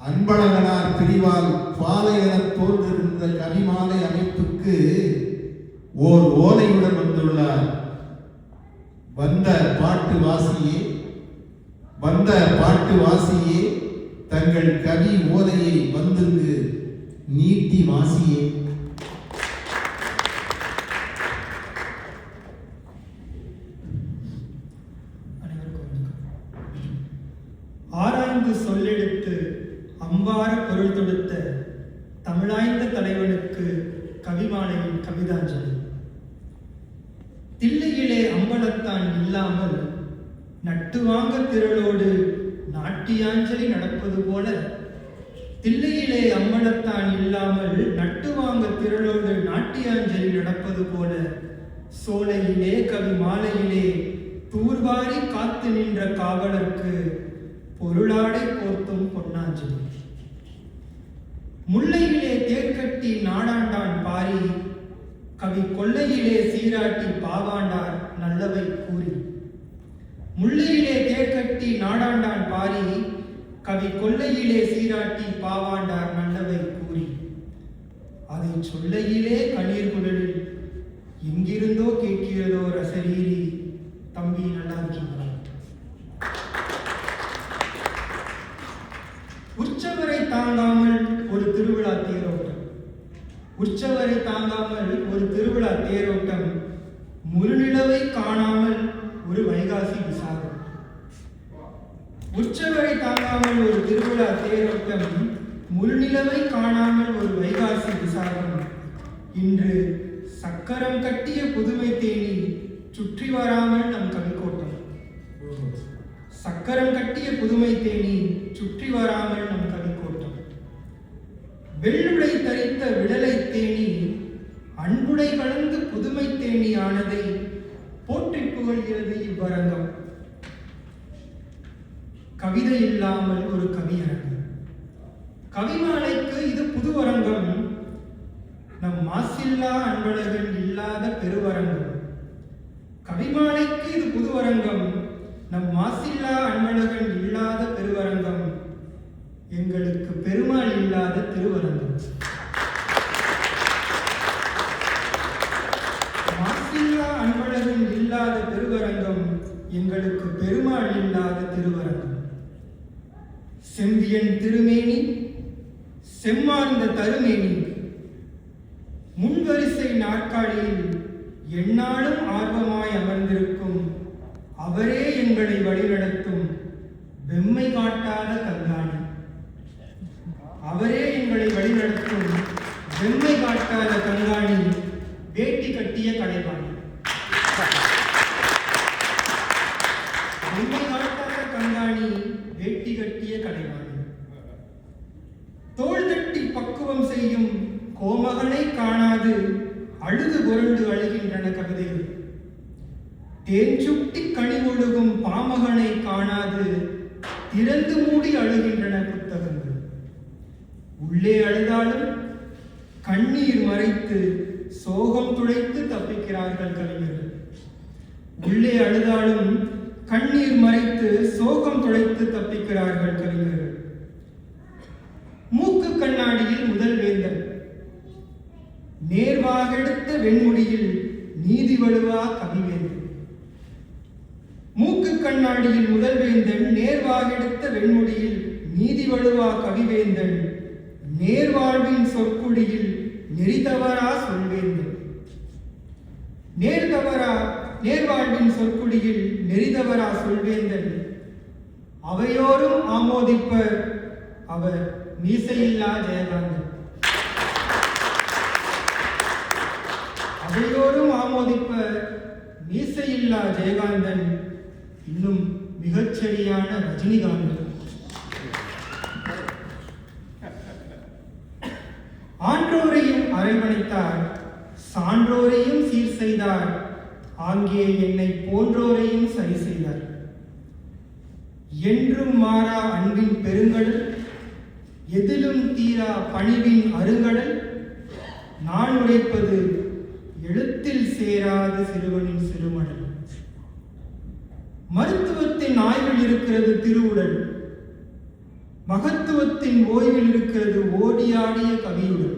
அன்பழகனார் பிரிவால் பாலை எனத் தோன்றிருந்த கவிமாலை அமைப்புக்கு ஓர் ஓலையுடன் வந்துள்ளார். வந்த பாட்டு வாசியே தங்கள் கவி ஓலையை வந்துங்கு நீட்டி வாசியே. ஆராய்ந்து சொல்லெடுத்து அம்பார பொருள் தொடுத்த தமிழாய்ந்த தலைவனுக்கு கவிமாலையின் கவிதாஞ்சலி. தில்லையிலே அம்பலத்தான் இல்லாமல் நட்டு வாங்க திரளோடு நாட்டியாஞ்சலி நடப்பது போல, தில்லையிலே அம்பலத்தான் இல்லாமல் நட்டு வாங்க திரளோடு நாட்டியாஞ்சலி நடப்பது போல, சோலையிலே கவி மாலையிலே தூர்வாரி காத்து நின்ற காவலர்க்கு பொருளாடை போர்த்தும் பொன்னாஞ்சலி. முல்லையிலே தேர்கட்டி நாடாண்டான் பாரி, கவி கொல்லையிலே சீராட்டி பாவாண்டார் நல்லவை கூறி. முல்லையிலே தேர்கட்டி நாடாண்டான் பாரி, கவி கொல்லையிலே சீராட்டி பாவாண்டார் நல்லவை கூறி. அதை சொல்லையிலே கண்ணீர் குழலில் எங்கிருந்தோ கேட்கிறதோ ரசரீரி. தம்பி நல்லா இருக்கீங்களா? உற்சவரை தாங்காமல் ஒரு திருவிழா தேரோட்டம். உற்சவரை தாங்காமல் ஒரு திருவிழா தேரோட்டம். முழுநிலவை காணாமல் ஒரு வைகாசி விசாகம். உற்சவரை தாங்காமல் ஒரு திருவிழா தேரோட்டம். முழுநிலவை காணாமல் ஒரு வைகாசி விசாகம். இன்று சக்கரம் கட்டிய புதுமை தேனி சுற்றி வராமல் நம் கவிக்கோட்டம். சக்கரம் கட்டிய புதுமை தேனி சுற்றி வராமல் நம் கவிக்கோட்டம். வெள்ளுடை தரித்த விடலை தேனி அன்புடை கலந்து புதுமை தேனி ஆனதை போற்றி புகழ்கிறது இவ்வரங்கம். கவிதை இல்லாமல் ஒரு கவியரங்கம். கவிமாலைக்கு இது புதுவரங்கம். நம் மாசில்லா அன்பழகன் இல்லாத பெருவரங்கம். கவிமாலைக்கு இது புதுவரங்கம். நம் மாசில்லா அன்பழகன் இல்லாத பெருவரங்கம். எங்களுக்கு பெருமாள் இல்லாத திருவரங்கம். மாசில்லா அன்பழகன் இல்லாத பெருவரங்கம். எங்களுக்கு பெருமாள் இல்லாத திருவரங்கம். செம்பியன் திருமேனி செம்மார்ந்த தருமேனி முன்வரிசை நாற்காலியில் எந்நாளும் ஆர்வமாய் அமர்ந்திருக்கும் அவரே எங்களை வழிநடத்தும் வெம்மை காட்டாத கண்காணி. அவரே எங்களை வழிநடத்தும் வெம்மை காட்டாத கண்காணி. வேட்டி கட்டிய கலைவாணி. வெம்மை காட்டாத கண்காணி. வேட்டி கட்டிய கலைவாணி. தோள் தட்டி பக்குவம் செய்யும் கோமகனை காணாது அழுது புரண்டு அழுகின்றன கவிதைகள். தேன் சுட்டி கனி ஒழுகும் பாமகனை காணாது திறந்து மூடி அழுகின்றன புத்தகங்கள். உள்ளே அழுதாலும் கண்ணீர் மறைத்து சோகம் துடைத்து தப்பிக்கிறார்கள் கவிஞர்கள். உள்ளே அழுதாலும் கண்ணீர் மறைத்து சோகம் துடைத்து தப்பிக்கிறார்கள் கவிஞர்கள். மூக்கு கண்ணாடியில் முதல் வேந்தன் நேர்வாகெடுத்த வெண்முடியில் நீதி வழுவா கவிவேந்தன். மூக்கு கண்ணாடியில் முதல் வேந்தன் நேர்வாகெடுத்த வெண்முடியில் நீதி வழுவா கவிவேந்தன். நேர்வாழ்வின் சொற்குடியில் நெறிதவரா சொல்வேந்தன். நேர்வாழ்வின் சொற்குடியில் நெறிதவரா சொல்வேந்தன். அவையோரும் ஆமோதிப்பர் அவர் மீசையில்லா ஜெயகாந்தன். அவையோரும் ஆமோதிப்பர் மீசையில்லா ஜெயகாந்தன். இன்னும் மிகச்சரியான ரஜினிகாந்தன். ஆன்றோரையும் அரவணைத்தார், சான்றோரையும் சீர் செய்தார், ஆங்கே என்னை போன்றோரையும் சரி செய்தார். என்றும் மாறா அன்பின் பெருங்கடல், எதிலும் தீரா பணிவின் அருங்கடல், நான் உரைப்பது எழுத்தில் சேராத சிறுவனின் சிறுமடல். மருத்துவத்தின் ஆய்வில் இருக்கிறது திருவுடல், மகத்துவத்தின் ஓய்வில் இருக்கிறது ஓடியாடிய கவியுடன்.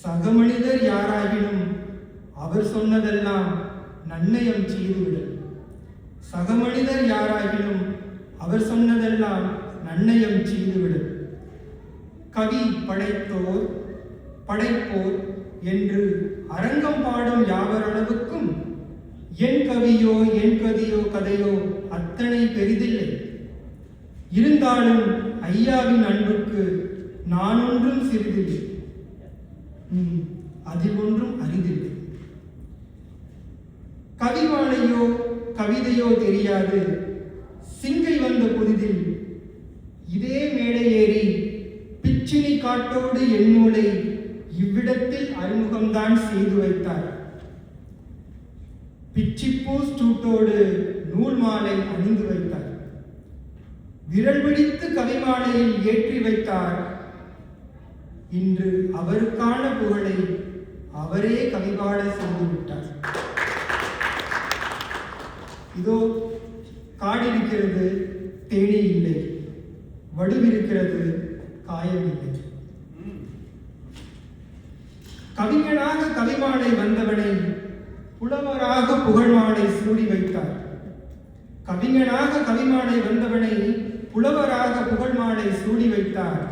சக மனிதர் யாராகினும் அவர் சொன்னதெல்லாம் நன்னயம் செய்துவிட. சக மனிதர் யாராகினும் அவர் சொன்னதெல்லாம் நன்னயம் செய்துவிட. கவி படைத்தோர் படைப்போர் என்று அரங்கம் பாடும் யாவரளவுக்கும் என் கவியோ என் கதியோ கதையோ அத்தனை பெரிதில்லை. இருந்தாலும் ஐயாவின் அன்புக்கு நான் ஒன்றும் சிறிதில்லை, அதில் ஒன்றும் அரிதில்லை. கவிமாலையோ கவிதையோ தெரியாது சிங்கை வந்த புதிதில் இதே மேடை ஏறி பிச்சினி காட்டோடு என் நூலை இவ்விடத்தில் அறிமுகம்தான் செய்து வைத்தார். பிச்சிப்பூ ஸ்டூட்டோடு நூல் மாலை அணிந்து வைத்தார். விரல் பிடித்து கவிமாலையில் ஏற்றி வைத்தார். இன்று அவருக்கான புகழை அவரே கவிபாட செய்து விட்டார். இதோ காடிருக்கிறது, தேனி இல்லை, வடுவிருக்கிறது, காயம் இல்லை. கவிஞனாக கவிமாலை வந்தவனை புலவராக புகழ்மாலை சூடி வைத்தார். கவிஞனாக கவிமாலை வந்தவனை புலவராக புகழ்மாலை சூடி வைத்தார்.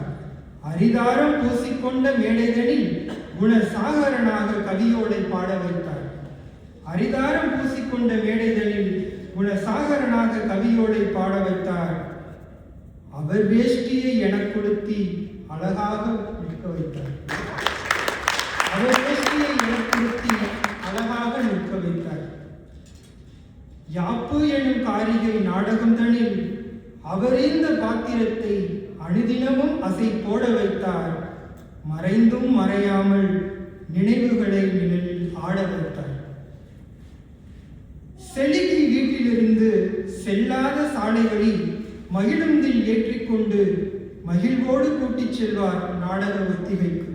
அரிதாரம் பூசிக்கொண்ட மேடைதனில் குணசாகரனாக கவியோலை பாட வைத்தார். அரிதாரம் பூசிக்கொண்ட மேடைதனில் குணசாகரனாக கவியோலை பாட வைத்தார். அவர் வேஷ்டியை எனக் கொடுத்தி அழகாக நிற்க வைத்தார். அவர் வேஷ்டியை எனக் கொடுத்தி அழகாக நிற்க வைத்தார். யாப்பு எனும் காரிகை நாடகம் தனில் அவர் இந்த பாத்திரத்தை அனுதினமும் அசை போட வைத்தார். மறைந்தும் மறையாமல் நினைவுகளை நிழலில் ஆட வைத்தார். செலிகி வீட்டிலிருந்து செல்லாத சாலைகளில் மகிழுந்தில் ஏற்றிக்கொண்டு மகிழ்வோடு கூட்டிச் செல்வார் நாடக ஒத்திகைக்கு.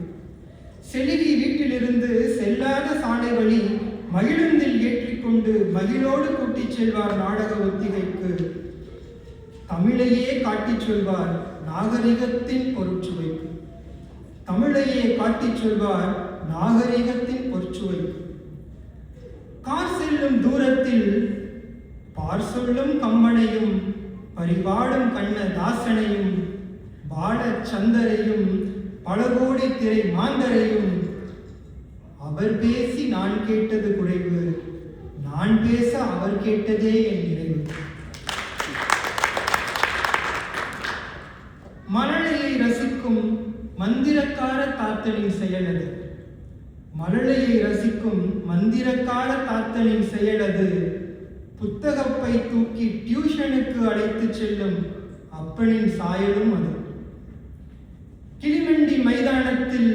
செலிகி வீட்டிலிருந்து செல்லாத சாலை வழி மகிழுந்தில் ஏற்றிக்கொண்டு மகிழோடு கூட்டிச் செல்வார் நாடக ஒத்திகைக்கு. தமிழையே காட்டிச் சொல்வார் நாகரிகத்தின் பொருட்சுவைக்கு. தமிழையே காட்டிச் சொல்வார் நாகரிகத்தின் பொருட்சுவைக்கு. கார் செல்லும் தூரத்தில் பார் சொல்லும் கம்மனையும் பரிபாடும் கண்ண தாசனையும் பால சந்தரையும் பல கோடி திரை மாந்தரையும் அவர் பேசி நான் கேட்டது குறைவு, நான் பேச அவர் கேட்டதே என் நிறைவு. மழலையை ரசிக்கும் மந்திரக்கார தாத்தனின் செயலது. மழலையை ரசிக்கும் மந்திரக்கார தாத்தனின் செயலது. புத்தகப்பை தூக்கி டியூஷனுக்கு அழைத்து செல்லும் அப்பனின் சாயலும் அது. கிளிமண்டி மைதானத்தில்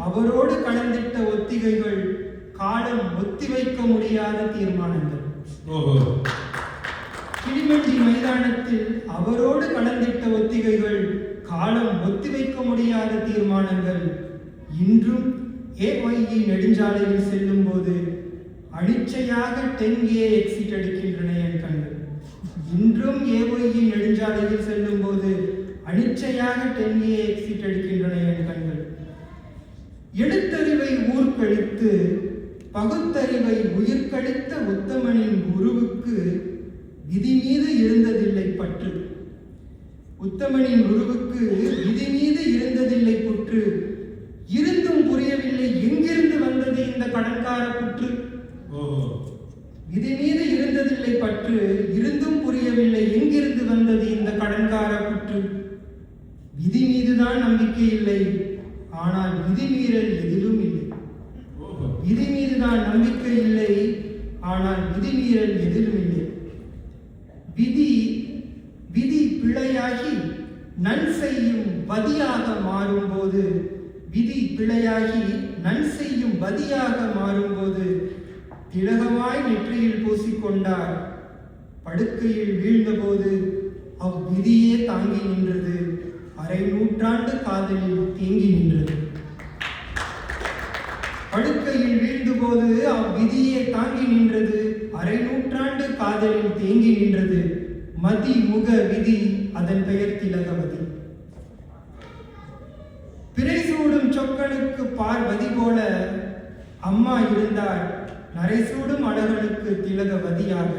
அவரோடு கலந்திட்ட ஒத்திகைகள் காலம் ஒத்திவைக்க முடியாத தீர்மானங்கள். கிளிமண்டி மைதானத்தில் அவரோடு கலந்திட்ட ஒத்திகைகள் காலம் ஒத்திவைக்க முடியாத தீர்மானங்கள். இன்றும் AYE நெடுஞ்சாலையில் செல்லும் போது அனிச்சையாக 10A எக்ஸிட் அடிக்கின்றன என் கண்கள். இன்றும் AYE நெடுஞ்சாலையில் செல்லும் போது அனிச்சையாக 10A எக்ஸிட் அடிக்கின்றன என் கண்கள். எழுத்தறிவை ஊர்கழித்து பகுத்தறிவை உயிர்கழித்த உத்தமனின் குருவுக்கு விதி மீது இருந்ததில்லை பற்று. உத்தமனின் குருவுக்கு விதி மீது இருந்ததில்லை புற்று. இருந்தும் புரியவில்லை எங்கிருந்து வந்தது இந்த கடன்கார புற்று. விதி மீது இருந்ததில்லை பற்று. இருந்தும் புரியவில்லை எங்கிருந்து வந்தது இந்த கடன்கார புற்று. விதி மீதுதான் நம்பிக்கை இல்லை, ஆனால் விதிமீறல் எதிலும் இல்லை. விதி மீதுதான் நம்பிக்கை இல்லை, ஆனால் விதிமீறல் எதிலும் இல்லை. விதி பிழையாகி நன் செய்யும் பதியாக மாறும்போது, விதி பிழையாகி நன் செய்யும் பதியாக மாறும்போது திலகமாய் நெற்றியில் பூசிக்கொண்டார். படுக்கையில் வீழ்ந்தபோது அவ்விதியே தாங்கி நின்றது. அரை நூற்றாண்டு காதலில் தேங்கி நின்றது. படுக்கையில் வீழ்ந்தபோது அவ்விதியே தாங்கி நின்றது. அரை நூற்றாண்டு காதலில் தேங்கி நின்றது. மதி முக விதி, அதன் பெயர் திலகவதி. பார்வதி போல அம்மா இருந்தார் நரைசூடும் அழகனுக்கு திலகவதியாக.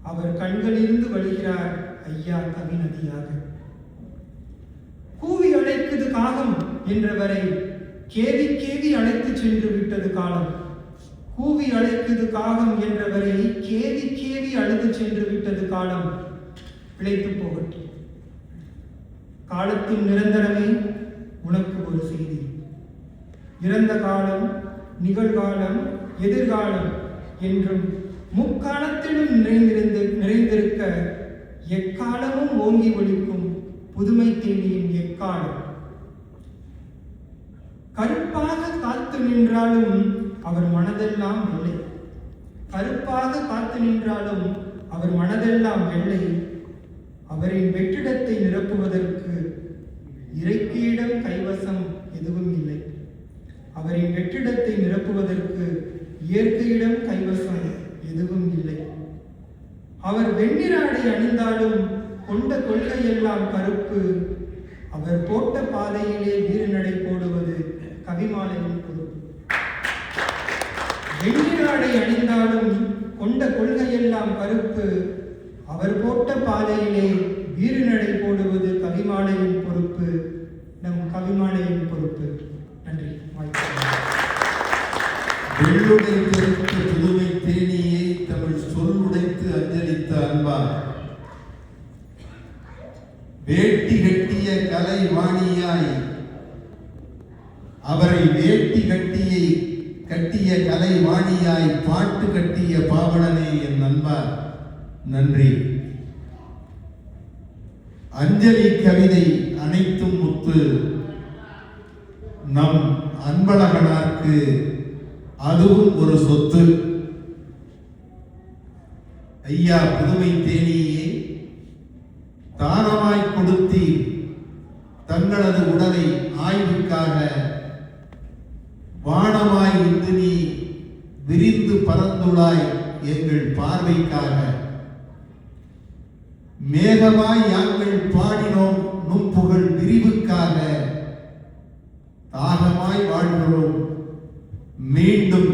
அவர் கண்களிலிருந்து வழிகிறார் ஐயா கவிநதியாக. கூவி அழைக்குது காகம் என்றவரை கேவி கேவி அழைத்து சென்று விட்டது காலம். கூவி அழைக்குது காகம் என்றவரை கேவி கேவி அழைத்து சென்று விட்டது காலம். பிழைத்து போகட்டும். காலத்தின் நிரந்தரமே உனக்கு ஒரு செய்தி. இறந்த காலம், நிகழ்காலம், எதிர்காலம் என்றும் முக்காலத்திலும் நிறைந்திருக்க எக்காலமும் ஓங்கி ஒலிக்கும் புதுமை தேனியின் எக்காலம். கருப்பாக காத்து நின்றாலும் அவர் மனதெல்லாம் வெள்ளை. கருப்பாக காத்து நின்றாலும் அவர் மனதெல்லாம் வெள்ளை. அவரின் வெற்றிடத்தை நிரப்புவதற்கு இறைக்கியிடம் கைவசம் எதுவும் இல்லை. அவரின் வெற்றிடத்தை நிரப்புவதற்கு இயற்கையிடம் கைவசம் எதுவும் இல்லை. அவர் வெண்ணிற ஆடை அணிந்தாலும் கொண்ட கொள்கையெல்லாம் கருப்பு. அவர் போட்ட பாதையிலே வீறுநடை போடுவது கவிமாலையின் பொறுப்பு. வெண்ணிற ஆடை அணிந்தாலும் கொண்ட கொள்கையெல்லாம் கருப்பு. அவர் போட்ட பாதையிலே வீறுநடை போடுவது கவிமாலையின் பொறுப்பு. நம் கவிமாலையின் பொறுப்பு. நன்றி. வெள்ளுடை பெருத்த புதுமை தேனியை தமிழ் சொல்லுடைத்து அஞ்சலித்த அன்பார். வேட்டி கட்டிய கலை வாணியாய் அவரை வேட்டி கட்டிய கலை வாணியாய் பாட்டு கட்டிய பாவலனே என் நண்பார் நன்றி. அஞ்சலி கவிதை அனைத்தும் முத்து. நம் அன்பழகனாருக்கு அதுவும் ஒரு சொத்து. ஐயா புதுமை தேனியே தானமாய் கொடுத்தி தங்களது உடலை ஆய்வுக்காக வானமாய் இன்று நீ விரிந்து பறந்துளாய் எங்கள் பார்வைக்காக. மேகமாய் யாங்கள் பாடினோம் நும் புகழ் விரிவுக்காக. தாகமாய் வாழ்கிறோம் மீண்டும்